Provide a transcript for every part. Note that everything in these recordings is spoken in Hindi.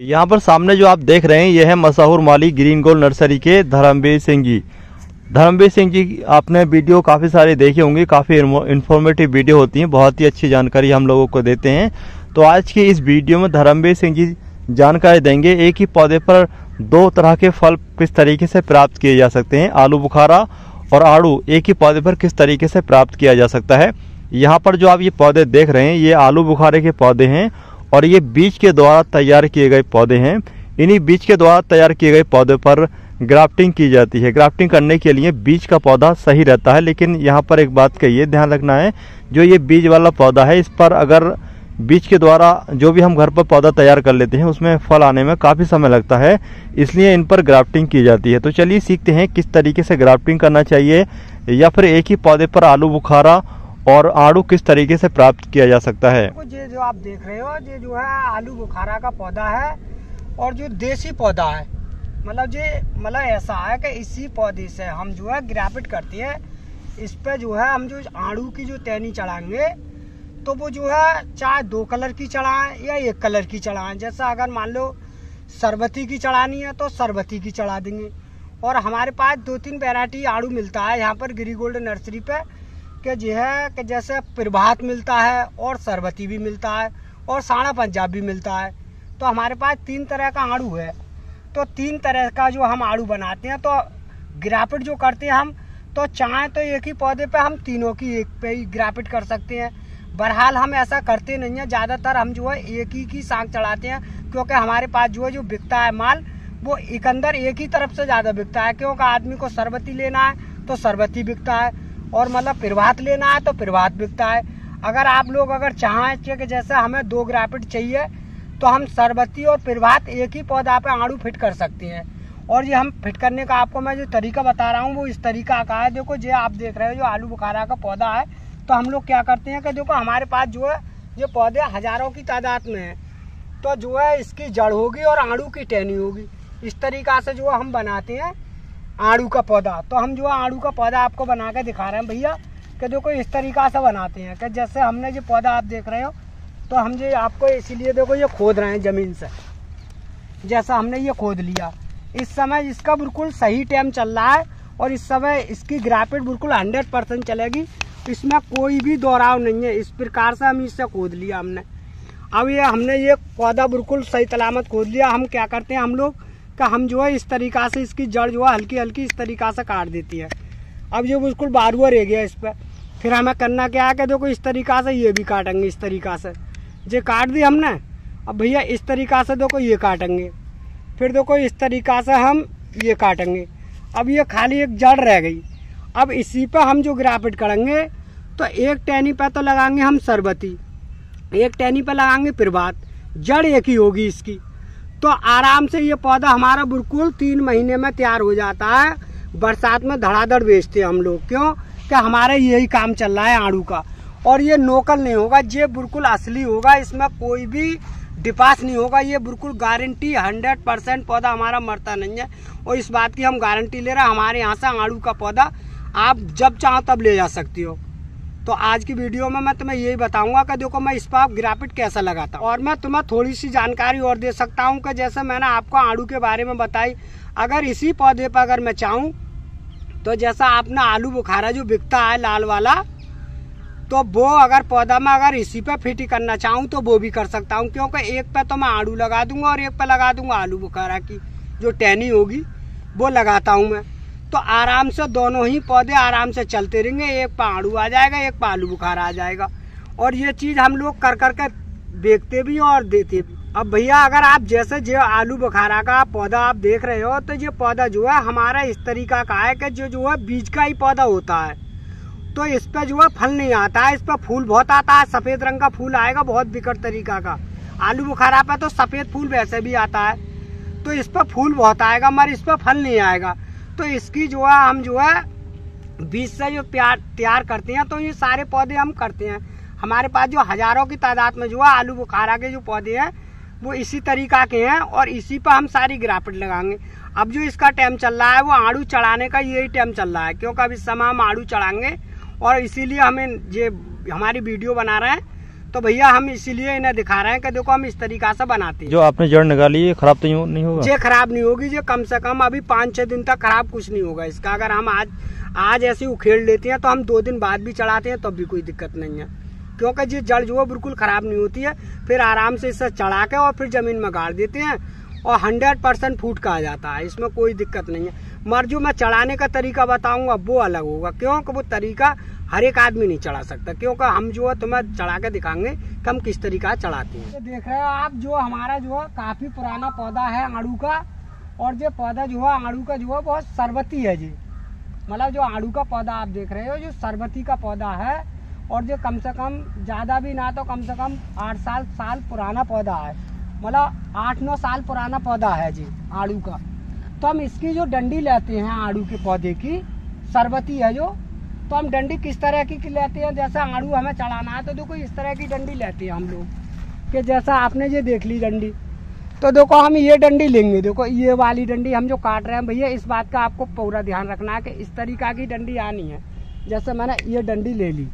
यहाँ पर सामने जो आप देख रहे हैं ये है मशहूर माली ग्रीन गोल्ड नर्सरी के धर्मवीर सिंह जी। धर्मवीर सिंह जी आपने वीडियो काफ़ी सारे देखे होंगे, काफ़ी इन्फॉर्मेटिव वीडियो होती हैं, बहुत ही अच्छी जानकारी हम लोगों को देते हैं। तो आज की इस वीडियो में धर्मवीर सिंह जी जानकारी देंगे एक ही पौधे पर दो तरह के फल किस तरीके से प्राप्त किए जा सकते हैं। आलू बुखारा और आड़ू एक ही पौधे पर किस तरीके से प्राप्त किया जा सकता है। यहाँ पर जो आप ये पौधे देख रहे हैं ये आलू बुखारे के पौधे हैं और ये बीज के द्वारा तैयार किए गए पौधे हैं। इन्हीं बीज के द्वारा तैयार किए गए पौधे पर ग्राफ्टिंग की जाती है। ग्राफ्टिंग करने के लिए बीज का पौधा सही रहता है, लेकिन यहाँ पर एक बात कहिए, ध्यान रखना है, जो ये बीज वाला पौधा है इस पर अगर बीज के द्वारा जो भी हम घर पर पौधा तैयार कर लेते हैं उसमें फल आने में काफ़ी समय लगता है, इसलिए इन पर ग्राफ्टिंग की जाती है। तो चलिए सीखते हैं किस तरीके से ग्राफ्टिंग करना चाहिए या फिर एक ही पौधे पर आलू बुखारा और आड़ू किस तरीके से प्राप्त किया जा सकता है। ये जो आप देख रहे हो ये जो है आलू बुखारा का पौधा है और जो देसी पौधा है, मतलब ऐसा है कि इसी पौधे से हम जो है ग्राफ्ट करते हैं। इस पे जो है हम जो आड़ू की जो टहनी चढ़ाएंगे तो वो जो है चाहे 2 कलर की चढ़ाएं या 1 कलर की चढ़ाएं। जैसा अगर मान लो शरबती की चढ़ानी है तो शरबती की चढ़ा देंगे। और हमारे पास 2-3 वैरायटी आड़ू मिलता है यहाँ पर गिरी गोल्ड नर्सरी पे, कि जो है कि जैसे प्रभात मिलता है और शरबती भी मिलता है और साड़ा पंजाब भी मिलता है। तो हमारे पास 3 तरह का आड़ू है। तो 3 तरह का जो हम आड़ू बनाते हैं तो ग्राफ्ट जो करते हैं हम, तो चाहे तो एक ही पौधे पे हम तीनों की एक पे ही ग्राफ्ट कर सकते हैं। बहरहाल हम ऐसा करते नहीं हैं, ज़्यादातर हम जो है एक ही की साख चढ़ाते हैं, क्योंकि हमारे पास जो है जो बिकता है माल वो एक अंदर एक ही तरफ से ज़्यादा बिकता है। क्योंकि आदमी को शरबती लेना है तो शरबती बिकता है और मतलब प्रभात लेना है तो प्रभात बिकता है। अगर आप लोग अगर चाहें कि जैसे हमें 2 ग्राफ्ट चाहिए तो हम शरबती और प्रभात एक ही पौधा पे आड़ू फिट कर सकते हैं। और ये हम फिट करने का आपको मैं जो तरीका बता रहा हूँ वो इस तरीका का है। देखो जो आप देख रहे हो जो आलू बुखारा का पौधा है, तो हम लोग क्या करते हैं कि देखो हमारे पास जो है ये पौधे हज़ारों की तादाद में है, तो जो है इसकी जड़ होगी और आड़ू की टहनी होगी। इस तरीका से जो हम बनाते हैं आड़ू का पौधा। तो हम जो आड़ू का पौधा आपको बना के दिखा रहे हैं भैया, कि देखो इस तरीका से बनाते हैं कि जैसे हमने जो पौधा आप देख रहे हो तो हम जो आपको इसीलिए देखो ये खोद रहे हैं ज़मीन से। जैसा हमने ये खोद लिया, इस समय इसका बिल्कुल सही टाइम चल रहा है और इस समय इसकी ग्राफ्ट बिल्कुल 100% चलेगी, इसमें कोई भी दोहराव नहीं है। इस प्रकार से हम इससे खोद लिया हमने। अब ये हमने ये पौधा बिल्कुल सही सलामत खोद लिया। हम क्या करते हैं हम लोग का, हम जो है इस तरीका से इसकी जड़ जो है हल्की हल्की इस तरीका से काट देती है। अब ये बिल्कुल बारुआ रह गया इस पर, फिर हमें करना क्या है कि देखो इस तरीका से ये भी काटेंगे। इस तरीका से ये काट दी हमने। अब भैया इस तरीका से देखो ये काटेंगे, फिर देखो इस तरीका से हम ये काटेंगे। अब ये खाली एक जड़ रह गई। अब इसी पे हम जो ग्राफ्ट करेंगे तो एक टहनी पे तो लगाएंगे हम शरबती, एक टहनी पे लगाएंगे प्रभात, जड़ एक ही होगी इसकी। तो आराम से ये पौधा हमारा बिल्कुल 3 महीने में तैयार हो जाता है। बरसात में धड़ाधड़ बेचते हैं हम लोग, क्यों कि हमारे यही काम चल रहा है आड़ू का। और ये नोकल नहीं होगा, ये बिल्कुल असली होगा, इसमें कोई भी डिपास नहीं होगा। ये बिल्कुल गारंटी 100% पौधा हमारा मरता नहीं है और इस बात की हम गारंटी ले रहे हैं। हमारे यहाँ से आड़ू का पौधा आप जब चाहो तब ले जा सकती हो। तो आज की वीडियो में मैं तुम्हें यही बताऊंगा कि देखो मैं इस पर ग्राफ्ट कैसा लगाता हूँ। और मैं तुम्हें थोड़ी सी जानकारी और दे सकता हूँ कि जैसे मैंने आपको आड़ू के बारे में बताई, अगर इसी पौधे पर अगर मैं चाहूँ तो जैसा आपने आलू बुखारा जो बिकता है लाल वाला, तो वो अगर पौधा में अगर इसी पे फिट करना चाहूँ तो वो भी कर सकता हूँ। क्योंकि एक पे तो मैं आड़ू लगा दूंगा और एक पे लगा दूंगा आलू बुखारा की जो टहनी होगी वो लगाता हूँ मैं। तो आराम से दोनों ही पौधे आराम से चलते रहेंगे, एक पे आड़ू आ जाएगा एक पे आलू बुखारा आ जाएगा। और ये चीज़ हम लोग कर करके बेचते भी और देते भी। अब भैया अगर आप जैसे जो आलू बुखारा का पौधा आप देख रहे हो तो ये पौधा जो है हमारा इस तरीका का है कि जो है बीज का ही पौधा होता है। तो इस पर जो है फल नहीं आता है, इस पर फूल बहुत आता है, सफ़ेद रंग का फूल आएगा बहुत विकट तरीका का। आलू बुखारा पर तो सफ़ेद फूल वैसे भी आता है, तो इस पर फूल बहुत आएगा मगर इस पर फल नहीं आएगा। तो इसकी जो है हम जो है बीज से जो तैयार करते हैं, तो ये सारे पौधे हम करते हैं। हमारे पास जो हज़ारों की तादाद में जो है आलू बुखारा के जो पौधे हैं वो इसी तरीका के हैं और इसी पर हम सारी ग्राफ्ट लगाएंगे। अब जो इसका टाइम चल रहा है वो आड़ू चढ़ाने का यही टाइम चल रहा है, क्योंकि अब इस समय हम आड़ू चढ़ाएंगे और इसीलिए हमें ये हमारी वीडियो बना रहे हैं। तो भैया हम इसीलिए इन्हें दिखा रहे हैं कि देखो हम इस तरीका से बनाते हैं। जो आपने जड़ निकाली है खराब तो नहीं होगा? ये खराब नहीं होगी, ये कम से कम अभी 5-6 दिन तक खराब कुछ नहीं होगा इसका। अगर हम आज ऐसे उखेड़ लेते हैं तो हम 2 दिन बाद भी चढ़ाते हैं तब भी कोई दिक्कत नहीं है, क्योंकि ये जड़ जो है बिल्कुल खराब नहीं होती है। फिर आराम से इसे चढ़ा के और फिर जमीन में गाड़ देते हैं और 100% फूट का आ जाता है, इसमें कोई दिक्कत नहीं है। मगर जो मैं चढ़ाने का तरीका बताऊंगा वो अलग होगा, क्योंकि वो तरीका हर एक आदमी नहीं चढ़ा सकता, क्योंकि हम जो है तुम्हें चढ़ा के दिखाएंगे कि हम किस तरीका चढ़ाते हैं। तो देख रहे हो आप, जो हमारा जो है काफी पुराना पौधा है आड़ू का, और जो पौधा जो है आड़ू का जो है बहुत सरबती है जी। मतलब जो आड़ू का पौधा आप देख रहे हो जो सरबती का पौधा है, और जो कम से कम ज्यादा भी ना तो कम से कम 8 साल पुराना पौधा है, मतलब 8-9 साल पुराना पौधा है जी आड़ू का। तो हम इसकी जो डंडी लेते हैं आड़ू के पौधे की, सरबती है जो, तो हम डंडी किस तरह की लेते हैं, जैसे आड़ू हमें चढ़ाना है तो देखो इस तरह की डंडी लेते हैं हम लोग, कि जैसा आपने ये देख ली डंडी, तो देखो हम ये डंडी लेंगे। देखो ये वाली डंडी हम जो काट रहे हैं भैया, इस बात का आपको पूरा ध्यान रखना है कि इस तरीका की डंडी आनी है। जैसे मैंने ये डंडी ले ली,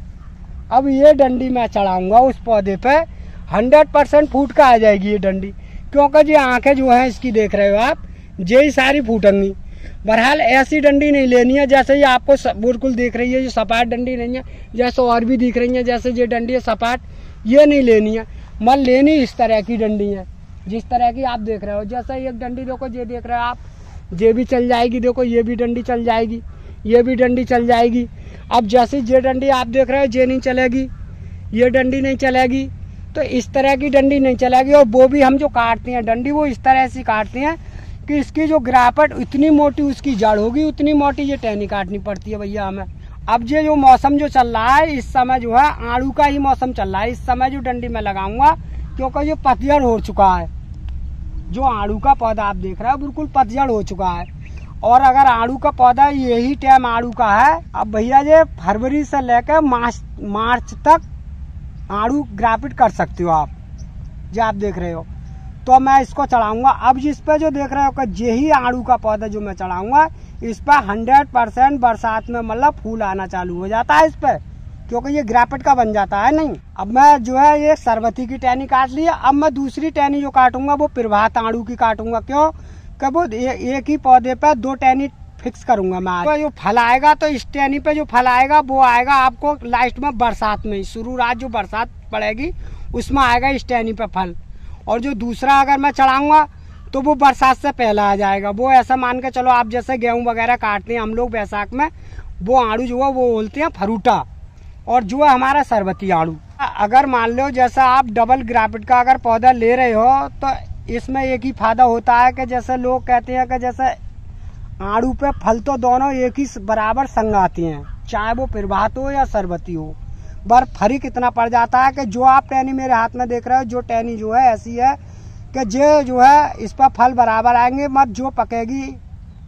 अब ये डंडी मैं चढ़ाऊंगा उस पौधे पे, 100% फूट का आ जाएगी ये डंडी, क्योंकि ये आंखें जो है इसकी देख रहे हो आप, ये सारी फूटेंगी। बहरहाल ऐसी डंडी नहीं लेनी है जैसे ये आपको बिल्कुल देख रही है, ये सपाट डंडी नहीं है, जैसे और भी दिख रही है जैसे ये डंडी है सपाट, ये नहीं लेनी है। मन लेनी इस तरह की डंडी है, जिस तरह की आप देख रहे हो। जैसे एक डंडी देखो ये देख रहे हो आप, ये भी चल जाएगी, देखो ये भी डंडी चल जाएगी, ये भी डंडी चल जाएगी। अब जैसे ये डंडी आप देख रहे हो ये नहीं चलेगी, ये डंडी नहीं चलेगी, तो इस तरह की डंडी नहीं चलेगी। और वो भी हम जो काटते हैं डंडी, वो इस तरह से काटते हैं कि इसकी जो गिरापट इतनी मोटी उसकी जड़ होगी, उतनी मोटी ये टहनी काटनी पड़ती है भैया हमें। अब ये जो मौसम जो चल रहा है इस समय जो है आड़ू का ही मौसम चल रहा है, इस समय जो डंडी में लगाऊंगा, क्योंकि ये पतझड़ हो चुका है। जो आड़ू का पौधा आप देख रहे हो बिल्कुल पतझड़ हो चुका है। और अगर आड़ू का पौधा यही टाइम आड़ू का है, अब भैया ये फरवरी से लेकर मार्च तक आड़ू ग्राफ्टिंग कर सकते हो आप, जो आप देख रहे हो। तो मैं इसको चढ़ाऊंगा। अब जिस पे जो देख रहे हो कि यही आड़ू का पौधा जो मैं चढ़ाऊंगा, इस पर 100% बरसात में मतलब फूल आना चालू हो जाता है इस पे, क्योंकि ये ग्राफ्टिंग का बन जाता है नहीं। अब मैं जो है ये सरबती की टहनी काट ली है, अब मैं दूसरी टहनी जो काटूंगा वो प्रभात आड़ू की काटूंगा। क्यों कि वो एक ही पौधे पे 2 टहनी फिक्स करूंगा मैं। तो जो फल आएगा तो इस टहनी पे जो फल आएगा वो आएगा आपको लास्ट में बरसात में, शुरू रात जो बरसात पड़ेगी उसमें आएगा इस टहनी पे फल। और जो दूसरा अगर मैं चढ़ाऊंगा तो वो बरसात से पहले आ जाएगा। वो ऐसा मान के चलो, आप जैसे गेहूं वगैरह काटते हैं हम लोग बैसाख में, वो आड़ू जो है वो बोलते हैं फरूटा, और जो है हमारा सरबती आड़ू। अगर मान लो जैसा आप डबल ग्राफ्टिंग का अगर पौधा ले रहे हो तो इसमें एक ही फायदा होता है कि जैसे लोग कहते हैं कि जैसे आड़ू पे फल तो दोनों एक ही बराबर संग आते हैं, चाहे वो प्रभात हो या सरबती हो, पर फर्क इतना पड़ जाता है कि जो आप टहनी मेरे हाथ में देख रहे हो, जो टहनी जो है ऐसी है कि जो है इस पर फल बराबर आएंगे, मत जो पकेगी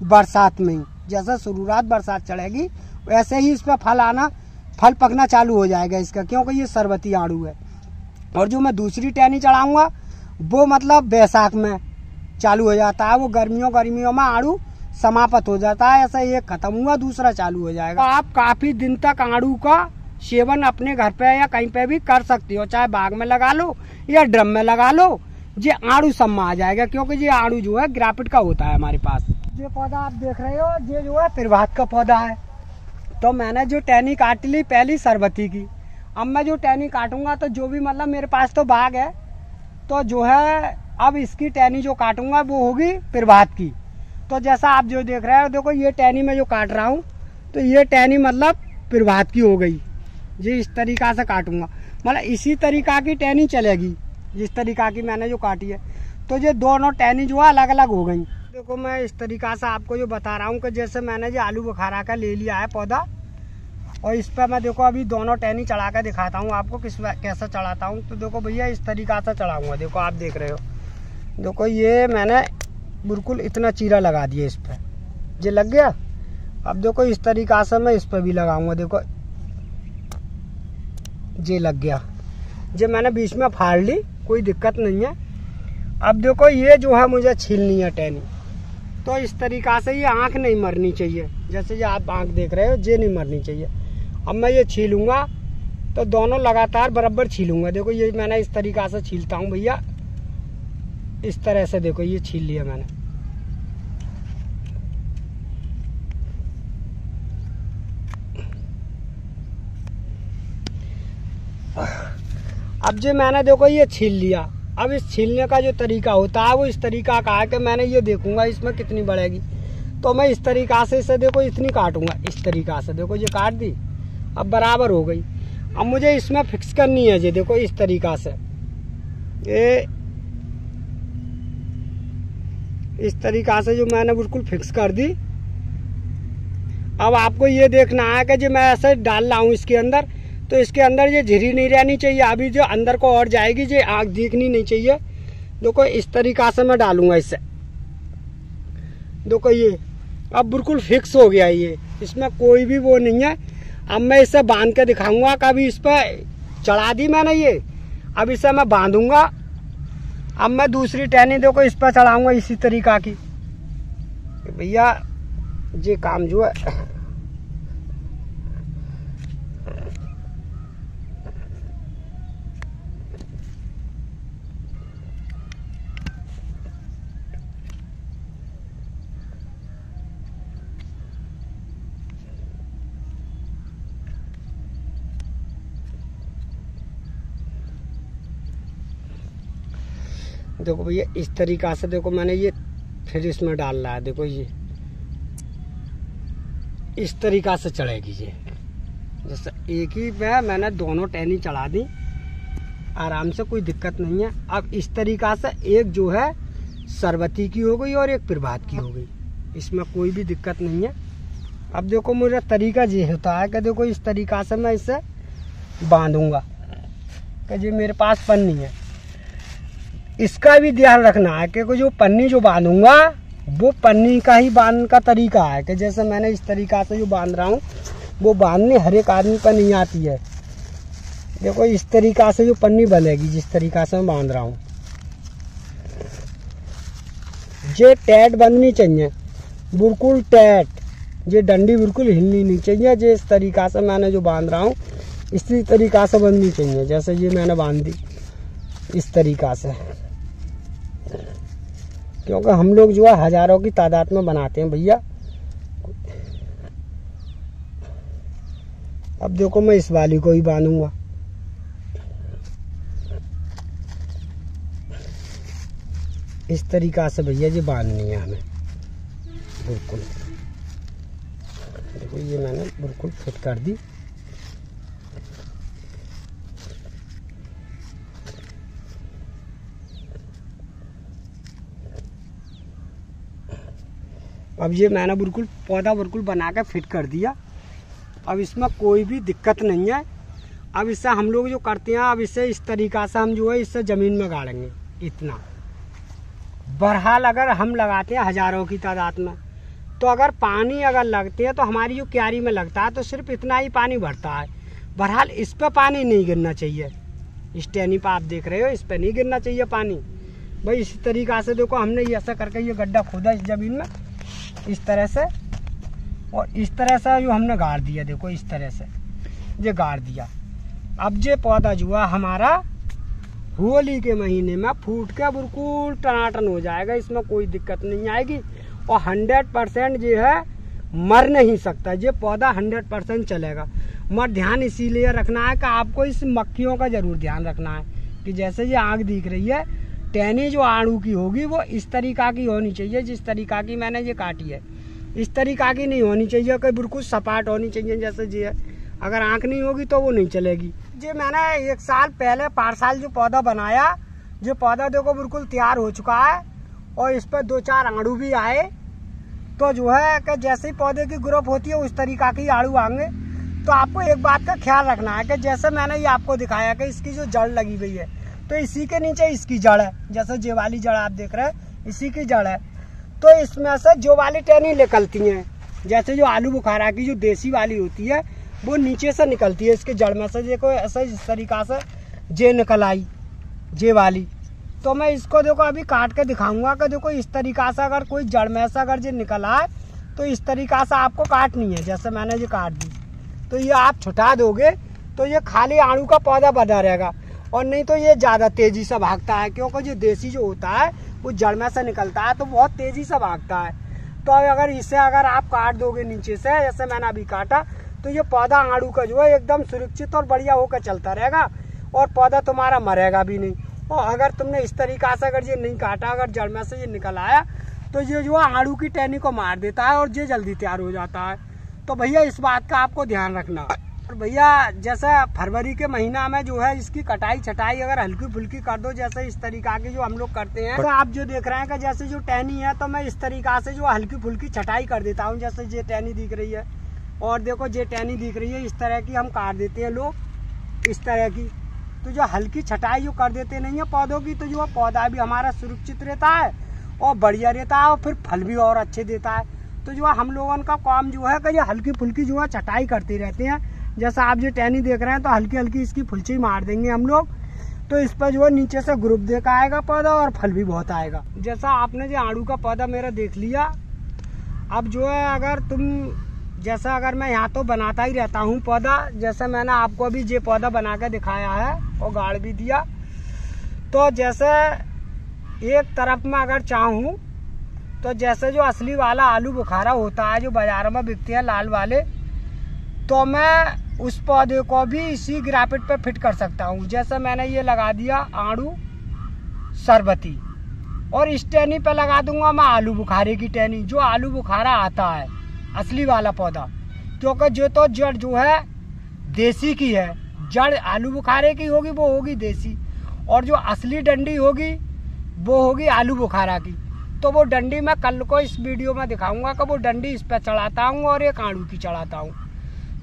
बरसात में ही, जैसे शुरुआत बरसात चढ़ेगी वैसे ही इस पर फल पकना चालू हो जाएगा इसका, क्योंकि ये सरबती आड़ू है। और जो मैं दूसरी टहनी चढ़ाऊंगा वो मतलब बैसाख में चालू हो जाता है, वो गर्मियों में आड़ू समाप्त हो जाता है, ऐसा एक खत्म हुआ दूसरा चालू हो जाएगा। तो आप काफी दिन तक आड़ू का सेवन अपने घर पे या कहीं पे भी कर सकती हो, चाहे बाग में लगा लो या ड्रम में लगा लो, ये आड़ू सब में आ जाएगा, क्योंकि ये आड़ू जो है ग्राफ्टिंग का होता है हमारे पास। ये पौधा आप देख रहे हो ये जो है प्रभात का पौधा है। तो मैंने जो टहनी काट ली पहली सरबती की, अब मैं जो टहनी काटूंगा तो जो भी मतलब मेरे पास तो बाग है, तो जो है अब इसकी टहनी जो काटूंगा वो होगी प्रभात की। तो जैसा आप जो देख रहे हो, देखो ये टहनी में जो काट रहा हूँ तो ये टहनी मतलब प्रभात की हो गई। ये इस तरीका से काटूंगा, मतलब इसी तरीका की टहनी चलेगी जिस तरीका की मैंने जो काटी है। तो ये दोनों टहनी जो है अलग अलग हो गई। देखो मैं इस तरीका से आपको जो बता रहा हूँ कि जैसे मैंने जो आलू बुखारा का ले लिया है पौधा, और इस पर मैं देखो अभी दोनों टहनी चढ़ा कर दिखाता हूँ आपको कैसा चढ़ाता हूँ। तो देखो भैया इस तरीका से चढ़ाऊंगा, देखो आप देख रहे हो, देखो ये मैंने बिल्कुल इतना चीरा लगा दिया इस पर, ये लग गया। अब देखो इस तरीका से मैं इस पर भी लगाऊंगा, देखो ये लग गया, ये मैंने बीच में फाड़ ली, कोई दिक्कत नहीं है। अब देखो ये जो है मुझे छीलनी है टहनी, तो इस तरीका से ये आँख नहीं मरनी चाहिए, जैसे ये आप आँख देख रहे हो ये नहीं मरनी चाहिए। अब मैं ये छीलूंगा, तो दोनों लगातार बराबर छीलूंगा। देखो ये मैंने इस तरीक़ा से छीलता हूँ भैया, इस तरह से। देखो ये छील लिया मैंने। अब जो मैंने देखो ये छील लिया। अब इस छीलने का जो तरीका होता है वो इस तरीका का है कि मैंने ये देखूंगा इसमें कितनी बढ़ेगी, तो मैं इस तरीका से इसे देखो इतनी काटूंगा। इस तरीका से देखो ये काट दी, अब बराबर हो गई। अब मुझे इसमें फिक्स करनी है जी। देखो इस तरीका से ये इस तरीका से जो मैंने बिल्कुल फिक्स कर दी। अब आपको ये देखना है कि जो मैं ऐसे डाल रहा हूँ इसके अंदर, तो इसके अंदर ये झिरी नहीं रहनी चाहिए। अभी जो अंदर को और जाएगी ये आग दिखनी नहीं चाहिए। देखो इस तरीका से मैं डालूंगा इससे। देखो ये अब बिल्कुल फिक्स हो गया ये, इसमें कोई भी वो नहीं है। अब मैं इसे बांध के दिखाऊंगा। कभी इस पर चढ़ा दी मैंने ये, अब इसे मैं बांधूंगा। अब मैं दूसरी टहनी देखो इस पर चढ़ाऊंगा इसी तरीका की। भैया ये काम जो है देखो भैया इस तरीका से। देखो मैंने ये फिर इसमें डाल रहा है। देखो ये इस तरीका से चढ़ेगी ये। जैसे एक ही पे मैंने दोनों टहनी चढ़ा दी आराम से, कोई दिक्कत नहीं है। अब इस तरीका से एक जो है सरबती की हो गई और एक प्रभात की हो गई, इसमें कोई भी दिक्कत नहीं है। अब देखो मेरा तरीका ये होता है कि देखो इस तरीका से मैं इसे बांधूंगा कि ये मेरे पास पन्नी है। इसका भी ध्यान रखना है कि जो पन्नी जो बांधूंगा वो पन्नी का ही बांधने का तरीका है कि जैसे मैंने इस तरीका से जो बांध रहा हूँ वो बांधने हर एक आदमी पर नहीं आती है। देखो इस तरीका से जो पन्नी बनेगी, जिस तरीका से मैं बांध रहा हूँ, ये टाइट बंधनी चाहिए, बिल्कुल टाइट। ये डंडी बिल्कुल हिलनी नहीं चाहिए। जो इस तरीका से मैंने जो बांध रहा हूँ इसी तरीका से बंधनी चाहिए। जैसे ये मैंने बांध दी इस तरीका से, क्योंकि हम लोग जो है हजारों की तादाद में बनाते हैं भैया। अब देखो मैं इस वाली को ही बांधूंगा। इस तरीका से भैया जी बांधनी है हमें बिल्कुल। देखो ये मैंने बिल्कुल फिट कर दी। अब ये मैंने बिल्कुल पौधा बिल्कुल बना के फिट कर दिया। अब इसमें कोई भी दिक्कत नहीं है। अब इससे हम लोग जो करते हैं, अब इससे इस तरीका से हम जो है इससे ज़मीन में गाड़ेंगे इतना। बहरहाल अगर हम लगाते हैं हज़ारों की तादाद में, तो अगर पानी अगर लगते हैं तो हमारी जो क्यारी में लगता है तो सिर्फ इतना ही पानी भरता है। बहरहाल इस पर पानी नहीं गिरना चाहिए। इस टहनी पर आप देख रहे हो, इस पर नहीं गिरना चाहिए पानी भाई। इसी तरीका से देखो हमने ये ऐसा करके ये गड्ढा खोदा इस ज़मीन में इस तरह से, और इस तरह से जो हमने गाड़ दिया। देखो इस तरह से ये गाड़ दिया। अब ये पौधा जो है हमारा होली के महीने में फूट के बिल्कुल टनाटन हो जाएगा। इसमें कोई दिक्कत नहीं आएगी और 100% जो है मर नहीं सकता। ये पौधा 100% चलेगा। मगर ध्यान इसीलिए रखना है कि आपको इस मक्खियों का जरूर ध्यान रखना है कि जैसे ये आग दिख रही है, टहनी जो आड़ू की होगी वो इस तरीका की होनी चाहिए जिस तरीका की मैंने ये काटी है। इस तरीका की नहीं होनी चाहिए कि बिल्कुल सपाट होनी चाहिए जैसे ये है। अगर आँख नहीं होगी तो वो नहीं चलेगी। ये मैंने 1 साल पहले पार्सल जो पौधा बनाया, जो पौधा देखो बिल्कुल तैयार हो चुका है और इस पर 2-4 आड़ू भी आए। तो जो है कि जैसे ही पौधे की ग्रोथ होती है उस तरीका की आड़ू आएंगे। तो आपको एक बात का ख्याल रखना है कि जैसे मैंने ये आपको दिखाया कि इसकी जो जड़ लगी हुई है, तो इसी के नीचे इसकी जड़ है। जैसे जो वाली जड़ आप देख रहे हैं इसी की जड़ है। तो इसमें से जो वाली टहनी निकलती हैं, जैसे जो आलू बुखारा की जो देसी वाली होती है वो नीचे से निकलती है इसके जड़ में से। देखो ऐसा इस तरीका से जे निकल आई जे वाली। तो मैं इसको देखो अभी काट के दिखाऊंगा कि देखो इस तरीका से अगर कोई जड़ में से अगर जे निकल आए तो इस तरीका से आपको काटनी है। जैसे मैंने ये काट दी तो ये आप छुटा दोगे तो ये खाली आड़ू का पौधा बना रहेगा, और नहीं तो ये ज्यादा तेजी से भागता है, क्योंकि जो देसी जो होता है वो जड़ में से निकलता है तो बहुत तेजी से भागता है। तो अगर इसे अगर आप काट दोगे नीचे से, जैसे मैंने अभी काटा, तो ये पौधा आड़ू का जो है एकदम सुरक्षित और बढ़िया होकर चलता रहेगा, और पौधा तुम्हारा मरेगा भी नहीं। और अगर तुमने इस तरीका से अगर ये नहीं काटा, अगर जड़ में से ये निकल आया, तो ये जो है आड़ू की टहनी को मार देता है और ये जल्दी तैयार हो जाता है। तो भैया इस बात का आपको ध्यान रखना। और भैया जैसे फरवरी के महीना में जो है इसकी कटाई छटाई अगर हल्की फुल्की कर दो, जैसे इस तरीका की जो हम लोग करते हैं, तो आप जो देख रहे हैं कि जैसे जो टहनी है, तो मैं इस तरीका से जो हल्की फुल्की छटाई कर देता हूँ। जैसे ये टहनी दिख रही है, और देखो ये टहनी दिख रही है, इस तरह की हम काट देते हैं लोग, इस तरह की। तो जो हल्की छटाई जो कर देते नहीं है पौधों की, तो जो पौधा भी हमारा सुरक्षित रहता है और बढ़िया रहता है, और फिर फल भी और अच्छे देता है। तो जो हम लोगों का काम जो है कि ये हल्की फुल्की जो है छटाई करते रहते हैं। जैसा आप जो टहनी देख रहे हैं, तो हल्की हल्की इसकी फुलची मार देंगे हम लोग, तो इस पर जो है नीचे से ग्रुप देखा आएगा पौधा, और फल भी बहुत आएगा। जैसा आपने जो आड़ू का पौधा मेरा देख लिया, अब जो है अगर तुम जैसा, अगर मैं यहाँ तो बनाता ही रहता हूँ पौधा, जैसे मैंने आपको अभी ये पौधा बना के दिखाया है और गाड़ भी दिया। तो जैसे एक तरफ में अगर चाहूँ, तो जैसे जो असली वाला आलू बुखारा होता है जो बाजार में बिकते हैं लाल वाले, तो मैं उस पौधे को भी इसी ग्राफिट पे फिट कर सकता हूँ। जैसे मैंने ये लगा दिया आड़ू शरबती, और इस टहनी पे लगा दूंगा मैं आलू बुखारे की टहनी, जो आलू बुखारा आता है असली वाला पौधा। क्योंकि जो तो जड़ जो है देसी की है, जड़ आलू बुखारे की होगी वो होगी देसी, और जो असली डंडी होगी वो होगी आलू बुखारा की। तो वो डंडी मैं कल को इस वीडियो में दिखाऊंगा कि वो डंडी इस पे चढ़ाता हूँ और एक आड़ू की चढ़ाता हूँ।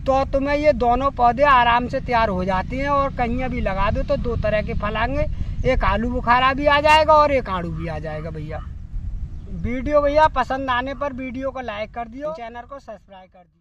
तो तुम्हें ये दोनों पौधे आराम से तैयार हो जाते हैं, और कहीं भी लगा दो तो दो तरह के फल आएंगे, एक आलू बुखारा भी आ जाएगा और एक आड़ू भी आ जाएगा। भैया वीडियो भैया पसंद आने पर वीडियो को लाइक कर दियो, चैनल को सब्सक्राइब कर दियो।